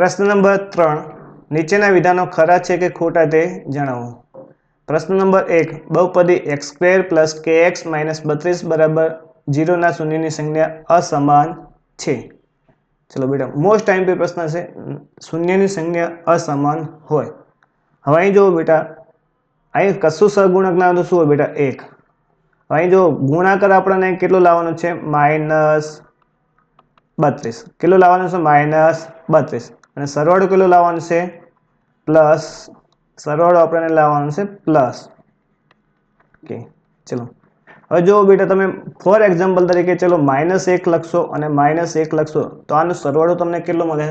પ્રશ્ન નંબર 3 નીચેના વિધાનો ખરા છે કે ખોટા તે જણાવો। પ્રશ્ન નંબર 1 બહુપદી x² + kx - 32 બરાબર 0 ના શૂન્યની સંજ્ઞા અસમાન છે। ચલો બેટા મોસ્ટ ટાઈમ પે પ્રશ્ન છે, શૂન્યની સંજ્ઞા અસમાન હોય। હવે અહીં જો બેટા અહીં કશું સહગુણક ના હોય તો શું હોય બેટા 1। અહીં જો ગુણાકાર આપણને કેટલો લાવવાનો છે -32। કેટલો લાવવાનો છે -32 અને સરવાળો કેટલો લાવવાનો છે પ્લસ, સરવાળો આપણને લાવવાનો છે પ્લસ। ઓકે ચલો હવે જો બેટા તમે ફોર એક્ઝામ્પલ તરીકે ચલો -1 લખશો અને -1 લખશો તો આનો સરવાળો તમને કેટલો મળે,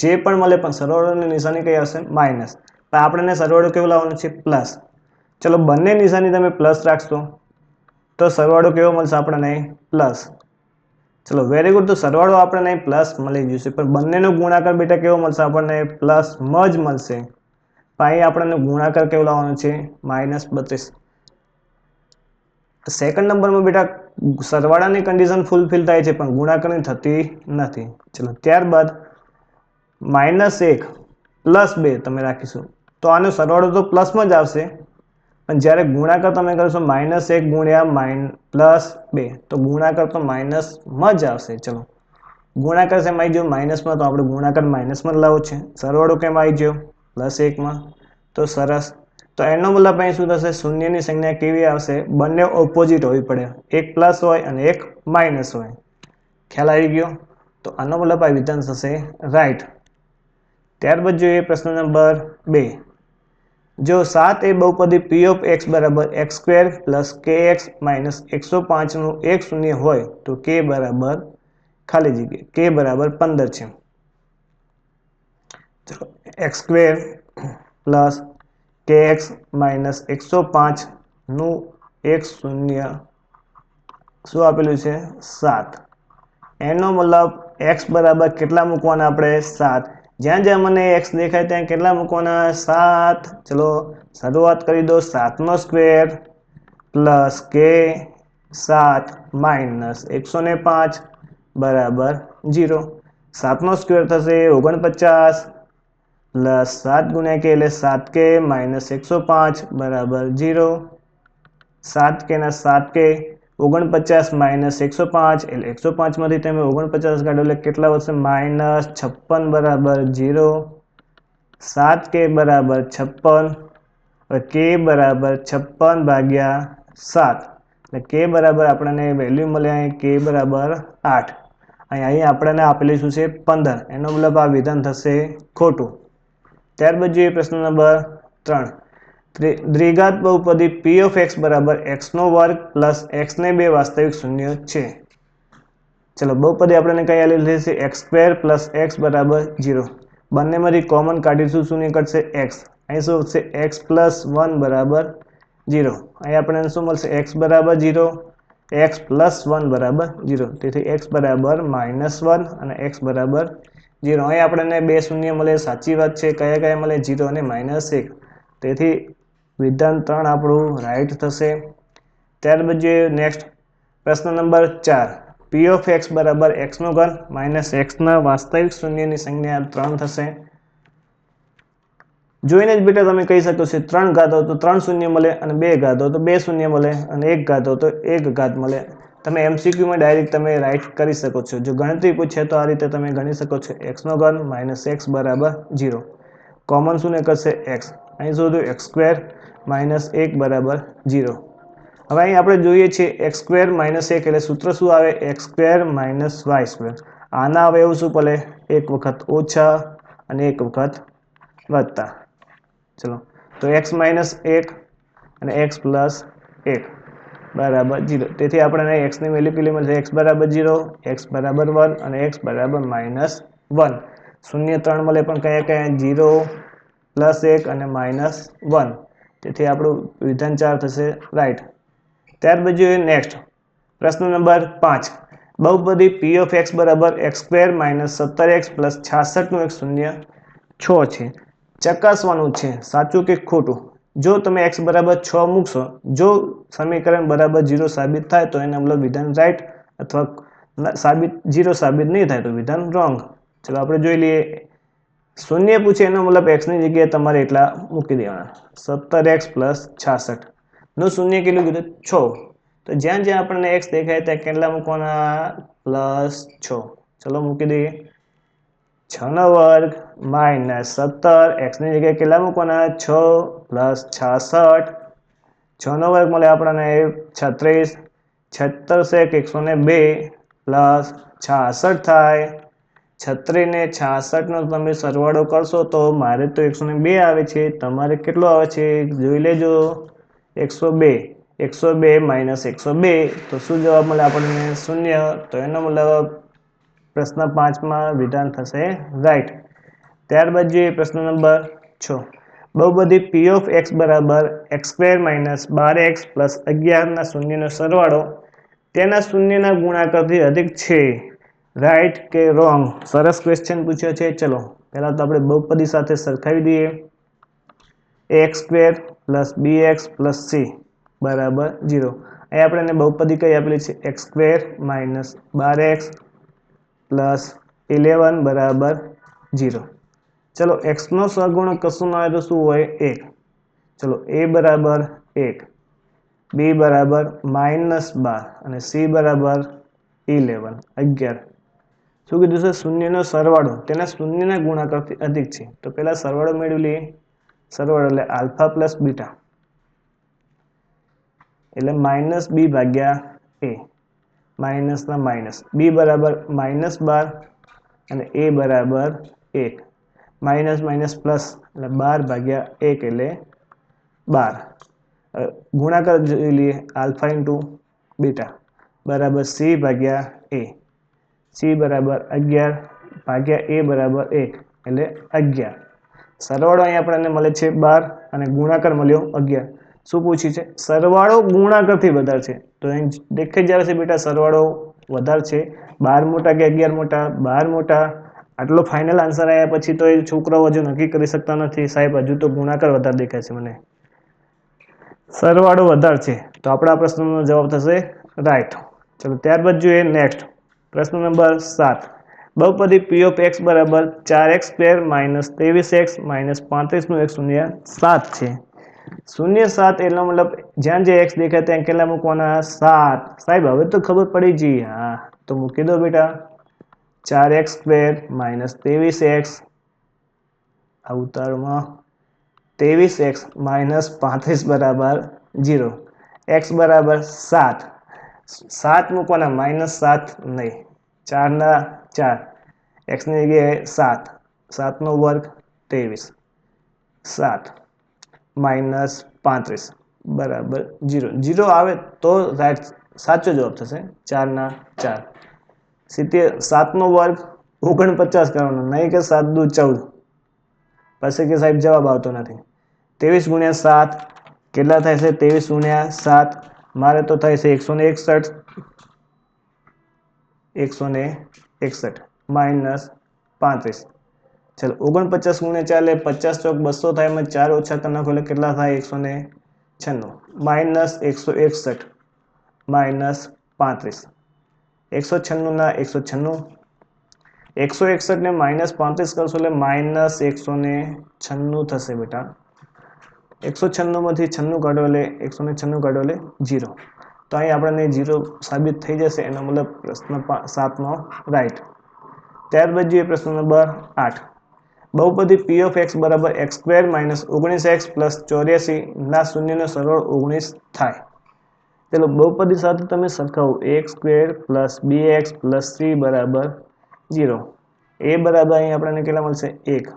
જે પણ મળે પણ સરવાળોની નિશાની કઈ આવશે માઇનસ, પણ આપણને સરવાળો કેવો લાવવાનો છે પ્લસ। ચલો બંને નિશાની તમે પ્લસ રાખશો તો સરવાળો કેવો મળશે આપણને પ્લસ। ચલો વેરી ગુડ, તો સરવાળો આપણને પ્લસ મળી જશે, પણ બંનેનો ગુણાકાર બેટા કેવો મળશે આપણને પ્લસ જ મળશે। પણ અહીં આપણને ગુણાકાર કેવો લાવવાનો છે -32। સેકન્ડ નંબરમાં બેટા સરવાળાની કન્ડિશન ફૂલફિલ થાય છે પણ ગુણાકારની થતી નથી। ચલો ત્યારબાદ -1 + 2 તમે રાખીશું તો આનો સરવાળો તો પ્લસમાં જ આવશે, પણ જ્યારે ગુણાકાર તમે કરશો -1 × +2 તો ગુણાકાર તો માઇનસમાં જ આવશે। ચલો ગુણાકાર શેમાં આવી ગયો માઇનસમાં, તો આપણે ગુણાકાર માઇનસમાં લાવવો છે, સરવાળો કેમ આવી ગયો +1માં, તો સરસ। તો એનો મતલબ અહીં શું થશે, શૂન્યની સંજ્ઞા કેવી આવશે, બંને ઓપોઝિટ હોવી પડે, એક પ્લસ હોય અને એક માઇનસ હોય। ખ્યાલ આવી ગયો, તો આનો મતલબ આ વિધાન થશે રાઈટ। ત્યારબાદ જોઈએ પ્રશ્ન નંબર 2 જો 7 એ બહુપદી p(x) બરાબર x² + kx - 105 નું એક શૂન્ય હોય તો k બરાબર ખાલી જગ્યા k બરાબર 15 છે। ચલો x² + kx - 105 નું એક શૂન્ય શું આપેલું છે 7। એનો મતલબ x બરાબર કેટલા મૂકવાના આપણે 7, જ્યાં જ્યાં મને x દેખાય ત્યાં કેટલા મૂકવાના 7। ચલો શરૂઆત કરી દો 7² + k 7 - 105 બરાબર 0। 7² થશે 49 + 7 × k એટલે 7k - 105 બરાબર 0। 7k ના 7k 49 - 105 એટલે 105 માંથી તમે 49 કાઢો એટલે કેટલા વધશે -56 બરાબર 0। 7k બરાબર 56, હવે k બરાબર 56/7 એટલે k બરાબર આપણને વેલ્યુ મળે અહીં k બરાબર 8। અહીં આપણને આપેલી શું છે 15, એનો મતલબ આ વિધાન થશે ખોટું। ત્યારબાદ જોઈએ પ્રશ્ન નંબર 3 દ્વિઘાત બહુપદી p(x) બરાબર x² + x ને 2 વાસ્તવિક શૂન્ય છે। ચલો બહુપદી આપણને કઈ આલેલી છે x² + x બરાબર 0, બંનેમાંથી કોમન કાઢીશું શું નીકળશે x, અહીં શું વધશે x + 1 બરાબર 0, અહીં આપણને શું મળશે x બરાબર 0, x + 1 બરાબર 0, તેથી x બરાબર -1 અને x બરાબર 0। અહીં આપણને બે શૂન્ય મળે, સાચી વાત છે, કયા કયા મળે 0 અને -1, તેથી વિધાન 3 આપણું રાઈટ થશે। ત્યારબાદ જોઈએ નેક્સ્ટ પ્રશ્ન નંબર 4 p(x) બરાબર x³ - x ના વાસ્તવિક શૂન્યની સંજ્ઞા 3 થશે। જોઈને જ બેટા તમે કહી શકો છો 3 ઘાત હોય તો 3 શૂન્ય મળે અને 2 ઘાત હોય તો 2 શૂન્ય મળે અને 1 ઘાત હોય તો 1 ઘાત મળે। તમે MCQ માં ડાયરેક્ટ તમે રાઈટ કરી શકો છો, જો ગણતરી પૂછે તો આ રીતે તમે ગણી શકો છો x³ - x બરાબર 0, કોમન શું નીકળશે x, અહીં શોધો x² - 1 બરાબર 0। હવે અહીં આપણે જોઈએ છીએ x² - 1 એટલે સૂત્ર શું આવે x² - y², આના આવે એવું શું પડે એક વખત ઓછા અને એક વખત વત્તા। ચલો તો x - 1 અને x + 1 બરાબર 0, તેથી આપણે x ની વેલ્યુ કેટલી મળશે x બરાબર 0, x બરાબર 1 અને x બરાબર -1। શૂન્ય 3 મળે પણ કયા કયા 0 +1 અને -1, તેથી આપણું વિધાન 4 થશે રાઈટ। ત્યારબાદ જોઈએ નેક્સ્ટ પ્રશ્ન નંબર 5 બહુપદી p(x) બરાબર x² - 17x + 66 નું એક શૂન્ય 6 છે। ચકાસવાનું છે સાચું કે ખોટું। જો તમે x બરાબર 6 મૂકશો, જો સમીકરણ બરાબર 0 સાબિત થાય તો એનો મતલબ વિધાન રાઈટ, અથવા 0 સાબિત નહીં થાય તો વિધાન રોંગ। ચલો આપણે જોઈ લઈએ શૂન્ય પૂછે એનો મતલબ એક્સની જગ્યાએ તમારે એટલા મૂકી દેવાના. 17x + 66 નું શૂન્ય કેટલું કીધું? 6. તો જ્યાં જ્યાં આપણને x દેખાય ત્યાં કેટલા મૂકવાના? +6. ચલો મૂકી દઈએ. 6 નો વર્ગ - 17. x ની જગ્યાએ કેટલા મૂકવાના? 6 + 66. 6 નો વર્ગ મળે આપણને 36. 36 = 102 + 66 થાય. 36 ને 66 નો તમે સરવાળો કરશો તો મારે તો 102 આવે છે. તમારે કેટલો આવે છે જોઈ લેજો. 102. 102 - 102 તો શું જવાબ મળે આપણને? 0. તો એનો મતલબ પ્રશ્ન 5માં વિધાન થશે રાઈટ. ત્યારબાદ જોઈએ પ્રશ્ન નંબર 6. બહુપદી p of x બરાબર x² - 12x + 11 ના શૂન્યનો સરવાળો તેના શૂન્યના ગુણાકારથી અધિક છે. રાઈટ કે રોંગ? સરસ ક્વેશ્ચન પૂછ્યો છે. ચલો પહેલા તો આપણે બહુપદી સાથે સરખાવી દઈએ. x² + bx + c બરાબર 0. અહીં આપણે બહુપદી કઈ આપેલી છે? x² - 12x + 11 બરાબર 0. ચલો x નો સહગુણક કશું ના હોય તો શું હોય? 1. ચલો a બરાબર 1, b બરાબર -12 અને c બરાબર 11. શું કીધું છે? શૂન્યનો સરવાળો તેના શૂન્યના ગુણાકારથી અધિક છે. તો પહેલા સરવાળો મેળવી લઈએ. સરવાળો એટલે આલ્ફા + બીટા એટલે -b/a માઇનસ ના માઇનસ. b બરાબર -12 અને a બરાબર 1. માઇનસ માઇનસ પ્લસ એટલે 12/1 એટલે 12. ગુણાકાર જોઈ લઈએ. આલ્ફા * બીટા બરાબર c/a. c બરાબર 11/a બરાબર 1 એટલે 11. સરવાળો અહીં આપણને મળે છે 12 અને ગુણાકાર મળ્યો 11. શું પૂછ્યું છે? સરવાળો ગુણાકારથી વધારે છે. તો અહીં દેખાઈ જ આવે છે બેટા સરવાળો વધારે છે. 12 મોટા કે 11 મોટા? 12 મોટા. આટલો ફાઇનલ આન્સર આવ્યા પછી તો એ છોકરાઓ હજુ નક્કી કરી શકતા નથી. સાહેબ હજુ તો ગુણાકાર વધારે દેખાય છે મને. સરવાળો વધારે છે તો આપણા પ્રશ્નનો જવાબ થશે રાઈટ. ચલો ત્યારબાદ જોઈએ નેક્સ્ટ પ્રશ્ન નંબર 7. બહુપદી p of x બરાબર 4x² - 23x - 35 નું એક શૂન્ય 7 છે. શૂન્ય 7 એનો મતલબ જ્યાં જે x દેખાય ત્યાં કેટલા મૂકવાના? 7. સાહેબ હવે તો ખબર પડી ગઈ. હા તો મૂકી દો બેટા. 4x² - 23x આ ઉતારમાં 23x - 35 બરાબર 0. x બરાબર 7. 7 મૂકવાના -7 નહીં. 4 ના 4. x ની જગ્યાએ 7. 7 નો વર્ગ 23. 7 -35 બરાબર 0. 0 આવે તો રાઈટ સાચો જવાબ થશે. 4 ના 4. 7 નો વર્ગ 49 કરવાનો નહીં કે 7 દુ 14. પછી કે સાહેબ જવાબ આવતો નથી. 23 × 7 કેટલા થાય છે? 23 × 7 મારે તો થાય છે 161. 161 -35. ચાલો 49 × 4 એટલે 50 ચોક 200 થાય. એમાં 4 ઓછા કરી નાખો એટલે કેટલા થાય? 196 -161 -35. 196 ના 196. 161 ને -35 કરશો એટલે -196 થશે બેટા. 196 માંથી 96 કાઢો એટલે 196 કાઢો એટલે 0. તો અહીં આપણને 0 સાબિત થઈ જશે. એનો મતલબ પ્રશ્ન 7નો રાઈટ. ત્યારબાદ જોઈએ પ્રશ્ન નંબર 8. બહુપદી p of x બરાબર x² - 19x + 84 ના શૂન્યનો સરવાળો 19 થાય. ચલો બહુપદી સાથે તમે સરખાવો. x² + bx + c બરાબર 0. a બરાબર અહીં આપણને કેટલા મળશે? 1.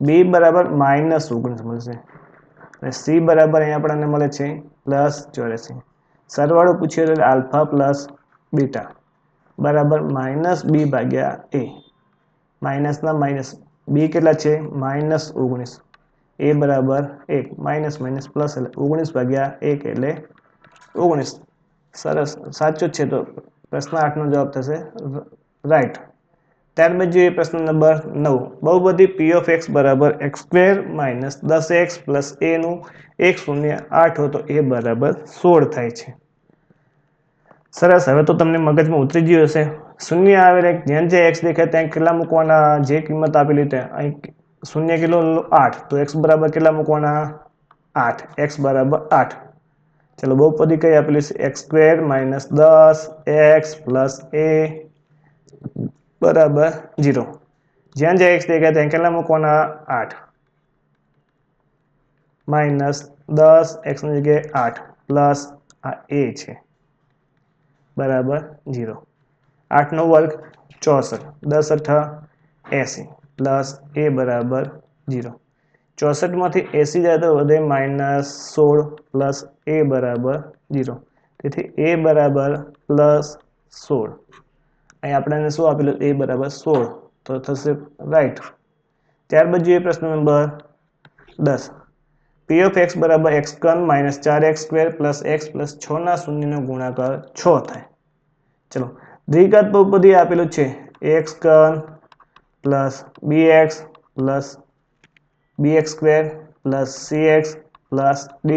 b બરાબર -19 મળશે અને c બરાબર અહીં આપણને મળે છે +84. સરવાળો પૂછ્યો એટલે આલ્ફા + બીટા બરાબર -b/a. માઇનસ ના માઇનસ. b કેટલા છે? -19. a બરાબર 1. માઇનસ માઇનસ પ્લસ એટલે 19/1 એટલે 19. સરસ સાચો જ છે. તો પ્રશ્ન 8 નો જવાબ થશે રાઈટ. ત્યારબાદ જોઈએ પ્રશ્ન નંબર 9. બહુપદી p of x બરાબર x² - 10x + a નું એક શૂન્ય 8 હોય તો a બરાબર 16 થાય છે. સરસ, હવે તો તમને મગજમાં ઉતરી ગયું હશે. શૂન્ય આવે જ્યાં જે એક્સ દેખાય ત્યાં કેટલા મૂકવાના, જે કિંમત આપેલી ત્યાં અહીં શૂન્ય કિલો 8, તો એક્સ બરાબર કેટલા મૂકવાના 8, એક્સ બરાબર 8. ચલો બહુપદી કઈ આપેલી છે, X square minus 10 X plus a બરાબર 0. જ્યાં જે એક્સ દેખાય ત્યાં કેટલા મૂકવાના 8 માઇનસ 10 એક્સની જગ્યાએ 8 પ્લસ આ એ છે બરાબર 0. 8 નો વર્ગ 64, 10 અઠા 80 પ્લસ એ બરાબર 0. 64 માંથી 80 જાય તો વધે -16 પ્લસ એ બરાબર 0. તેથી એ બરાબર +16. અહીં આપણને શું આપેલું, એ બરાબર 16, તો થશે રાઈટ. ત્યારબાદ જોઈએ પ્રશ્ન નંબર 10. પી ઓફ એક્સ બરાબર x³ minus 4x² plus x plus 6 ના શૂન્યનો ગુણાકાર 6 થાય. ચલો દ્વિઘાત બહુપદી આપેલું છે, x³ plus bx plus bx² plus cx plus d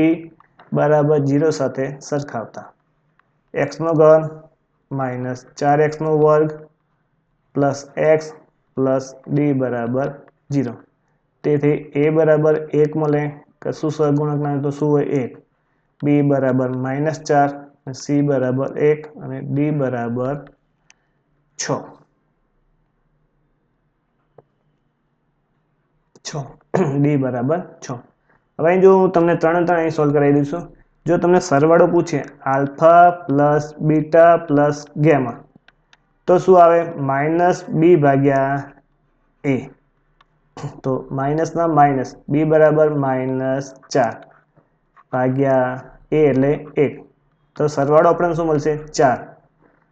બરાબર 0 સાથે સરખાવતા x નો ઘન માઇનસ 4x નો વર્ગ પ્લસ x પ્લસ d બરાબર 0. તેથી a બરાબર 1 મળે, કશું સહગુણક ના તો શું હોય 1, b બરાબર -4, c બરાબર 1 અને d બરાબર 6. d બરાબર 6. હવે જો હું તમને 3 અહીં સોલ્વ કરાવી દઈશું. જો તમને સરવાળો પૂછે alpha plus beta plus gamma, તો શું આવે -b ભાગ્યા a. તો માઇનસ ના માઇનસ, b બરાબર -4 ભાગ્યા a એટલે 1, તો સરવાળો આપણને શું મળશે 4.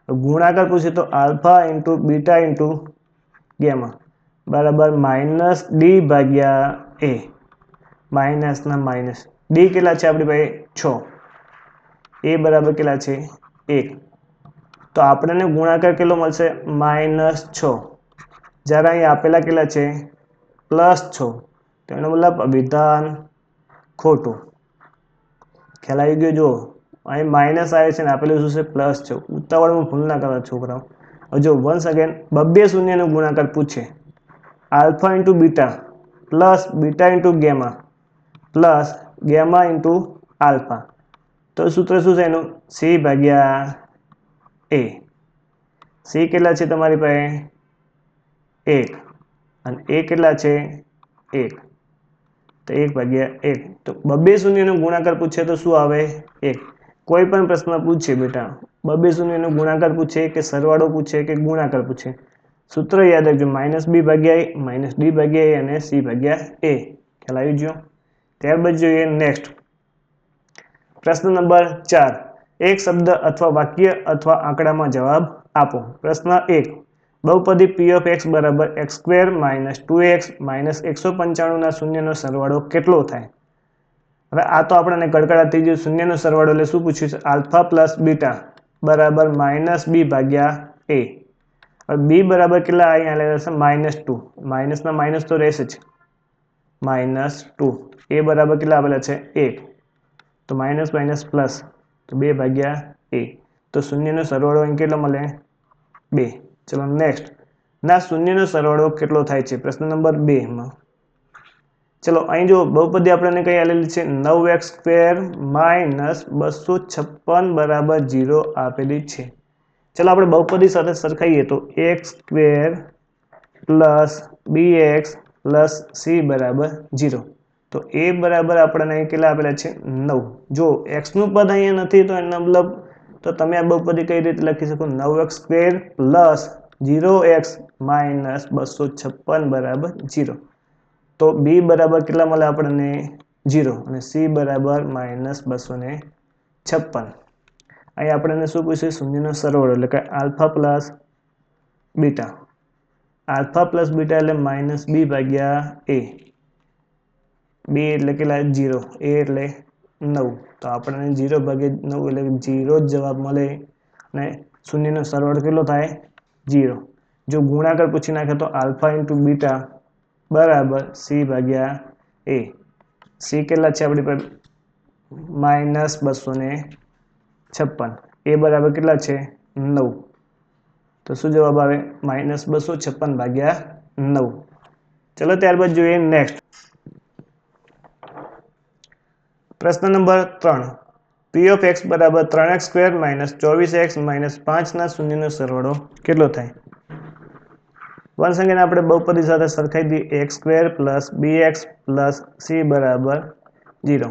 ગુણાકાર પૂછે તો alpha into beta into gamma બરાબર -d ભાગ્યા a. માઇનસ ના માઇનસ, d કેટલા છે આપણી પાસે 6, a બરાબર કેટલા છે 1, તો આપણને ગુણાકાર કેટલો મળશે -6. જ્યારે અહીં આપેલા કેટલા છે +6, તો એનો મતલબ વિધાન ખોટું. ખ્યાલ આવી ગયો? જો અહીં માઇનસ આવે છે ને આપેલું શું છે પ્લસ છે. ઉતાવળમાં ભૂલ ના કરવા છોકરાઓ. જો વન્સ અગેન બબ્બે શૂન્યનો ગુણાકાર પૂછે alpha into beta plus beta into gamma plus gamma into alpha, તો સૂત્ર શું છે એનું, c ભાગ્યા a. c કેટલા છે તમારી પાસે 1 અને a કેટલા છે 1, તો 1 ભાગ્યા 1. તો બબ્બે શૂન્યનો ગુણાકાર પૂછે તો શું આવે 1. કોઈ પણ પ્રશ્ન પૂછે બેટા, બબ્બે શૂન્યનો ગુણાકાર પૂછે કે સરવાળો પૂછે કે ગુણાકાર પૂછે, સૂત્ર યાદ રાખજો, -b ભાગ્યા a, -d ભાગ્યા a અને c ભાગ્યા a. ખ્યાલ આવી ગયો? ત્યારબાદ જોઈએ નેક્સ્ટ પ્રશ્ન નંબર 4. એક શબ્દ અથવા વાક્ય અથવા આંકડામાં જવાબ આપો. પ્રશ્ન 1. બહુપદી p of x બરાબર x² માઇનસ 2x માઇનસ 195 ના શૂન્યનો સરવાળો કેટલો થાય? હવે આ તો આપણને કડકડા થઈ ગયું. શૂન્યનો સરવાળો એટલે શું પૂછ્યું છે, આલ્ફા પ્લસ બીટા બરાબર -b ભાગ્યા a. હવે b બરાબર કેટલા અહીંયા આવેલા છે -2, માઇનસના માઇનસ તો રહેશે જ, -2. a બરાબર કેટલા આપેલા છે 1, તો માઇનસ માઇનસ પ્લસ, તો 2 ભાગ્યા a. તો શૂન્યનો સરવાળો અહીં કેટલો મળે 2. ચલો નેક્સ્ટ, ના શૂન્યનો સરવાળો કેટલો થાય છે પ્રશ્ન નંબર 2 માં. ચલો અહીં જો બહુપદી આપણને કઈ આલેલી છે 9x² માઇનસ 256 બરાબર 0 આપેલી છે. ચલો આપણે બહુપદી સાથે સરખાઈએ તો x² plus bx plus c બરાબર 0. તો a બરાબર આપણને અહીં કેટલા આપેલા છે 9. જો x નું પદ અહીંયા નથી તો એનો મતલબ, તો તમે આ બહુપદી કઈ રીતે લખી શકો, 9x² પ્લસ 0x માઇનસ 256 બરાબર 0. તો b બરાબર કેટલા મળે આપણને 0 અને c બરાબર -256. અહીં આપણને શું પૂછ્યું, શૂન્યનો સરવાળો એટલે કે alpha plus beta. Alpha plus beta એટલે -b ભાગ્યા a. b એટલે કેટલા 0, a એટલે 9, તો આપણને 0 ભાગ્યા 9 એટલે 0 જ જવાબ મળે અને શૂન્યનો સરવાળો કેટલો થાય 0. જો ગુણાકાર પૂછી નાખે તો આલ્ફા ઇન્ટુ બીટા બરાબર c ભાગ્યા a. c કેટલા છે આપણી પાસે -256, એ બરાબર કેટલા છે 9, તો શું જવાબ આવે -256/9. ચલો ત્યારબાદ જોઈએ નેક્સ્ટ પ્રશ્ન નંબર 3. p of x બરાબર 3x² - 24x - 5 ના શૂન્યનો સરવાળો કેટલો થાય? વર્ગસંખ્યાને આપણે બહુપદી સાથે સરખાઈ દઈએ x² + bx + c બરાબર 0.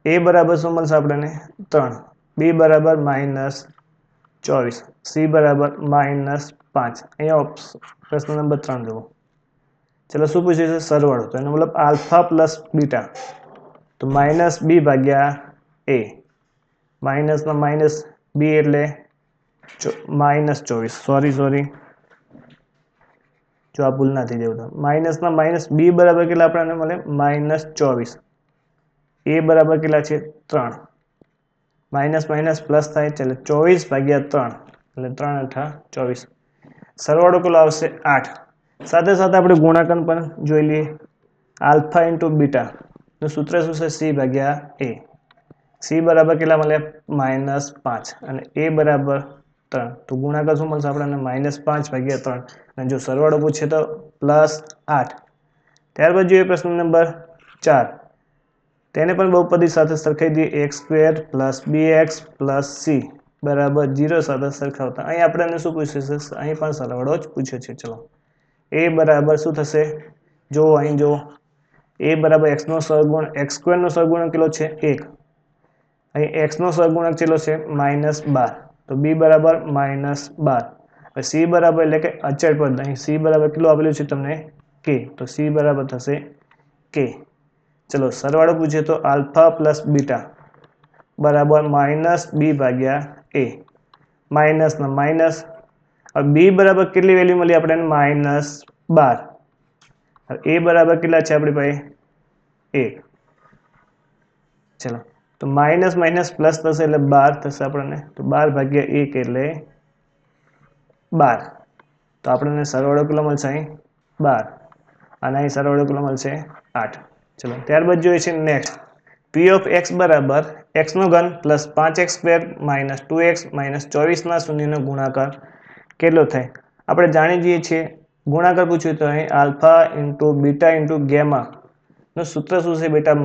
a બરાબર શું મળશે આપણને 3, b બરાબર -24, c બરાબર -5. અહીંયા પ્રશ્ન નંબર 3 જુઓ. ચલો શું પૂછ્યું છે? સરવાળો. તો એનો મતલબ આલ્ફા પ્લસ બીટા, તો -b/a, માઇનસના માઇનસ b એટલે -24, સોરી જો આ ભૂલ ના થઈ જાય તો માઇનસના માઇનસ b બરાબર કેટલા આપણને મળે -24, a બરાબર કેટલા છે 3, માઇનસ માઇનસ પ્લસ થાય એટલે 24/3 એટલે 3 × 24. સરવાળો કેટલો આવશે 8. સાથે સાથે આપણે ગુણાકાર પણ જોઈ લઈએ. આલ્ફા × બીટા નું સૂત્ર શું છે? c/a. c બરાબર કેટલા મળ્યા -5 અને a બરાબર 3, તો ગુણાકાર શું મળશે આપણને -5/3, અને જો સરવાળો પૂછે તો +8. ત્યારબાદ જોઈએ પ્રશ્ન નંબર 4. તેને પણ બહુપદી સાથે સરખાઈ દઈએ x² + bx + c બરાબર 0 સાથે સરખાવતા. અહીં આપણને શું પૂછ્યું છે? અહીં પણ સરવાળો જ પૂછ્યો છે. ચલો a બરાબર શું થશે? જો અહીં જો a બરાબર x² નો સહગુણક કેટલો છે 1, અહીં x નો સહગુણક કેટલો છે -12, તો b બરાબર -12. c બરાબર એટલે કે અચળ પદ, અહીં c બરાબર કેટલું આપેલું છે તમને k, તો c બરાબર થશે k. ચલો સરવાળો પૂછે તો આલ્ફા પ્લસ બીટા બરાબર -b/a, માઇનસના માઇનસ. હવે b બરાબર કેટલી વેલ્યુ મળી આપણે -12, a બરાબર કેટલા છે આપણી પાસે 1. ચલો તો માઇનસ માઇનસ પ્લસ થશે એટલે 12 થશે આપણને, તો 12/1 એટલે 12. તો આપણને સરવાળો કેટલો મળશે અહીં 12, અને અહીં સરવાળો કેટલો મળશે 8. ચલો ત્યારબાદ જોઈએ છે નેક્સ્ટ. p of x બરાબર x3 + 5x² - 2x - 24 ના શૂન્યનો ગુણાકાર કેટલો થાય? આપણે જાણી જઈએ છીએ ગુણાકાર પૂછ્યું તો અહીં આલ્ફા × બીટા × ગેમા નું સૂત્ર શું છે બેટા?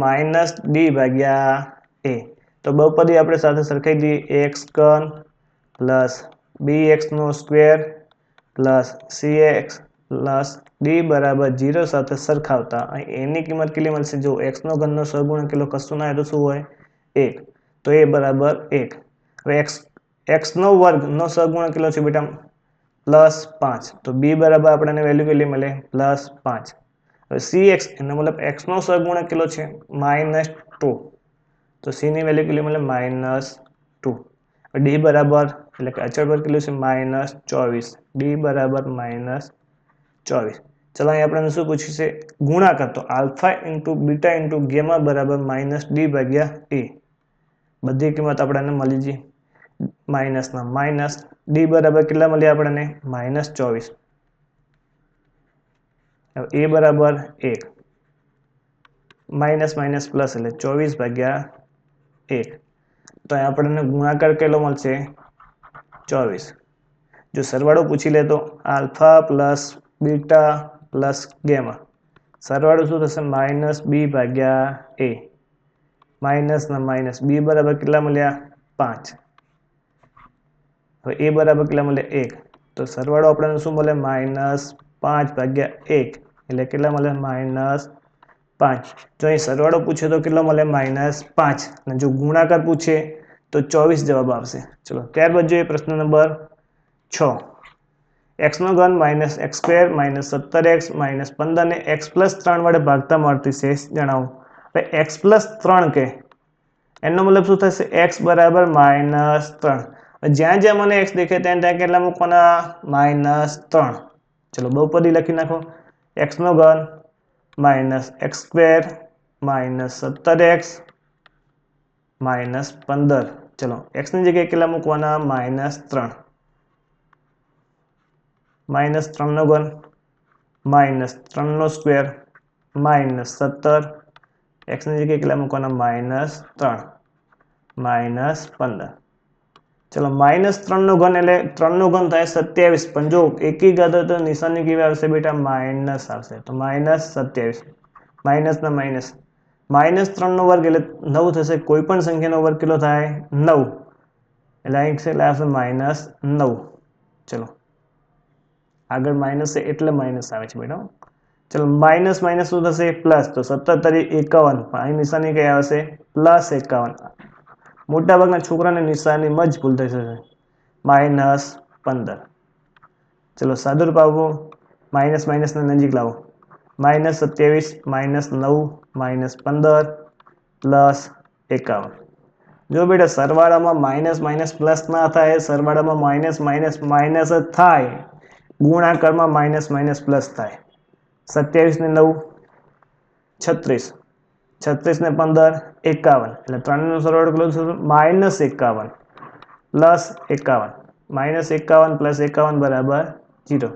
-d/a. તો બહુપદી આપણે સાથે સરખાઈ દઈએ x3 + bx² + cx + d બરાબર 0 સાથે સરખાવતા અહીં a ની કિંમત કેટલી મળશે? જો x3 નો સહગુણક કેટલો કશું ના હોય તો શું હોય 1, તો a બરાબર 1. હવે x² નો સહગુણક કેટલો છે બેટા? +5, તો b બરાબર આપણને વેલ્યુ કેટલી મળે? +5. હવે cx એનો મતલબ x નો સહગુણક કેટલો છે? -2, તો c ની વેલ્યુ કેટલી મળે? -2. d બરાબર એટલે કે અચળ પદ કેટલું છે? -24, d બરાબર -24. ચલો અહીં આપણને શું પૂછ્યું છે? ગુણાકાર. તો આલ્ફા × બીટા × ગેમા બરાબર -d/a. બધી કિંમત આપણને મળી ગઈ. માઇનસના માઇનસ, d બરાબર કેટલા મળ્યા આપણને? -24. હવે a બરાબર 1, માઇનસ માઇનસ પ્લસ એટલે 24/1. તો અહીં આપણને ગુણાકાર કેટલો મળશે? 24. જો સરવાળો પૂછી લે તો alpha plus beta plus gamma, સરવાળો શું થશે? -b/a. માઇનસના માઇનસ, b બરાબર કેટલા મળ્યા? 5. હવે a બરાબર કેટલા મળ્યા? 1, તો સરવાળો આપણને શું મળે? -5/1 એટલે કેટલા મળે? -5. જો અહીં સરવાળો પૂછે તો કેટલો મળે? -5, અને જો ગુણાકાર પૂછે તો 24 જવાબ આવશે. ચલો ત્યારબાદ જોઈએ પ્રશ્ન નંબર 6. x3 - x² - 17x - 15 ને x+3 વડે ભાગતા મળતી શેષ જણાવો. હવે x+3 કે એનો મતલબ શું થશે? x બરાબર -3. જ્યાં જ્યાં મને x દેખે ત્યાં ત્યાં કેટલા મૂકવાના? -3. ચલો બહુપદી લખી નાખો. x3 - x² - 17x - 15. ચલો x ની જગ્યાએ કેટલા મૂકવાના? -3. -3 -3² -17, x ની જગ્યાએ કેટલા મૂકવાના? -3 -15. ચલો -3 એટલે 3 થાય 27, પણ જો એકી ઘાત હોય તો નિશાની કેવી આવશે બેટા? માઇનસ આવશે. તો -27 માઇનસ ના માઇનસ, -3 એટલે 9 થશે. કોઈ પણ સંખ્યાનો વર્ગ કેટલો થાય? 9. એટલે અહીં કેટલા આવશે? -9. ચલો આગળ માઇનસ છે એટલે માઇનસ આવે છે બેટા. ચલો માઇનસ શું થશે? પ્લસ. તો 17 × 51, અહીં નિશાની કઈ આવશે? +51. મોટાભાગના છોકરાને નિશાનીમાં જ ભૂલ થશે. -15. ચલો સાદુરૂપ આપો, માઇનસ ને નજીક લાવો. -27 -9 -15 +51. જો બેટા સરવાળામાં માઇનસ પ્લસ ના થાય, સરવાળામાં માઇનસ જ થાય, ગુણાકારમાં માઇનસ પ્લસ થાય. 27 ને 9 36, 36 ને 15 51. એટલે 3 નો સરવાળો કેટલો થશે? -51 +51. -51 +51 બરાબર 0.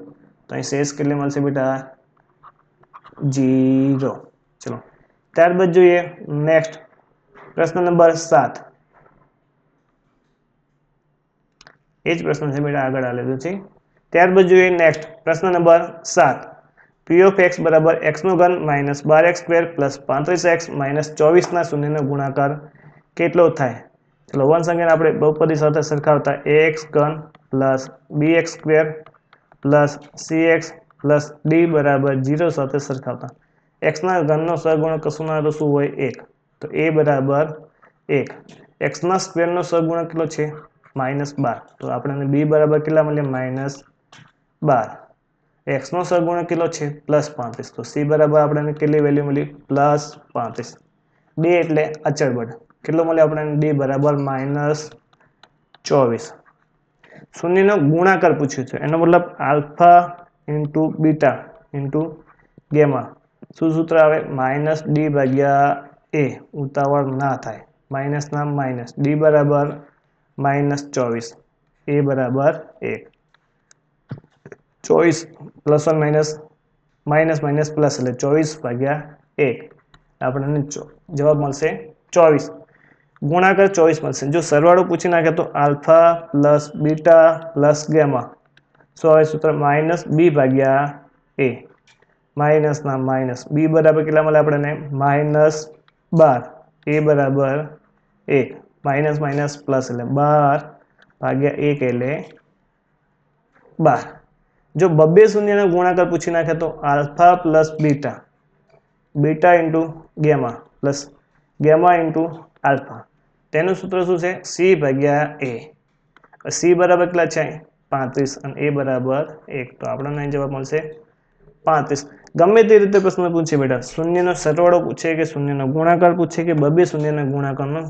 તો અહીં શેષ કેટલી મળશે બેટા? 0. ચલો ત્યારબાદ જોઈએ નેક્સ્ટ પ્રશ્ન નંબર 7. એ જ પ્રશ્ન છે બેટા, આગળ આલેલો છે. ત્યારબાદ જોઈએ નેક્સ્ટ પ્રશ્ન નંબર 7. p of x બરાબર x3 - 12x² + 35x - 24 ના શૂન્યનો ગુણાકાર કેટલો થાય? ચલો વન સંખ્યાને આપણે બહુપદી સાથે સરખાવતા ax3 + bx² + cx + d બરાબર 0 સાથે સરખાવતા x ના ઘનનો સહગુણક કશું ના તો શું હોય? 1. તો a બરાબર 1. x ના સ્ક્વેરનો સહગુણક કેટલો છે? -12. તો આપણને b બરાબર કેટલા મળ્યા? -12. x નો સહગુણક કેટલો છે? +35. તો c બરાબર આપણને કેટલી વેલ્યુ મળી? +35. d એટલે અચળ બળ. કેટલો મળ્યો આપણને? d બરાબર -24. શૂન્યનો ગુણાકાર પૂછ્યું છે, એનો મતલબ આલ્ફા × બીટા × ગેમા. શું સૂત્ર આવે? -d/a. ઉતાવળ ના થાય, માઇનસ ના માઇનસ. d બરાબર -24, a બરાબર 1. 24 +1 - પ્લસ એટલે 24/1. આપણને જવાબ મળશે 24. ગુણાકાર 24 મળશે. જો સરવાળો પૂછી નાખે તો આલ્ફા + બીટા + ગેમા. શું આવે સૂત્ર? -b/a. માઇનસ ના માઇનસ. b બરાબર કેટલા મળે આપણને? -12. a બરાબર 1. માઇનસ પ્લસ એટલે 12/1 એટલે 12. જો બબ્બે શૂન્યનો ગુણાકાર પૂછી નાખે તો alpha + beta, beta × gamma plus gamma × alpha. તેનું સૂત્ર શું છે? c/a. c બરાબર કેટલા છે? 35 અને a બરાબર 1. તો આપણને અહીં જવાબ મળશે 35. ગમે તે રીતે પ્રશ્ન પૂછે બેટા, શૂન્યનો સરવાળો પૂછે કે શૂન્યનો ગુણાકાર પૂછે કે બબ્બે શૂન્યના ગુણાકારનો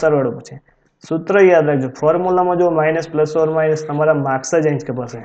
સરવાળો પૂછે, સૂત્ર યાદ રાખજો. ફોર્મ્યુલામાં જો માઇનસ, પ્લસ ઓર માઇનસ, તમારા માર્ક્સ જ અહીં કપાશે.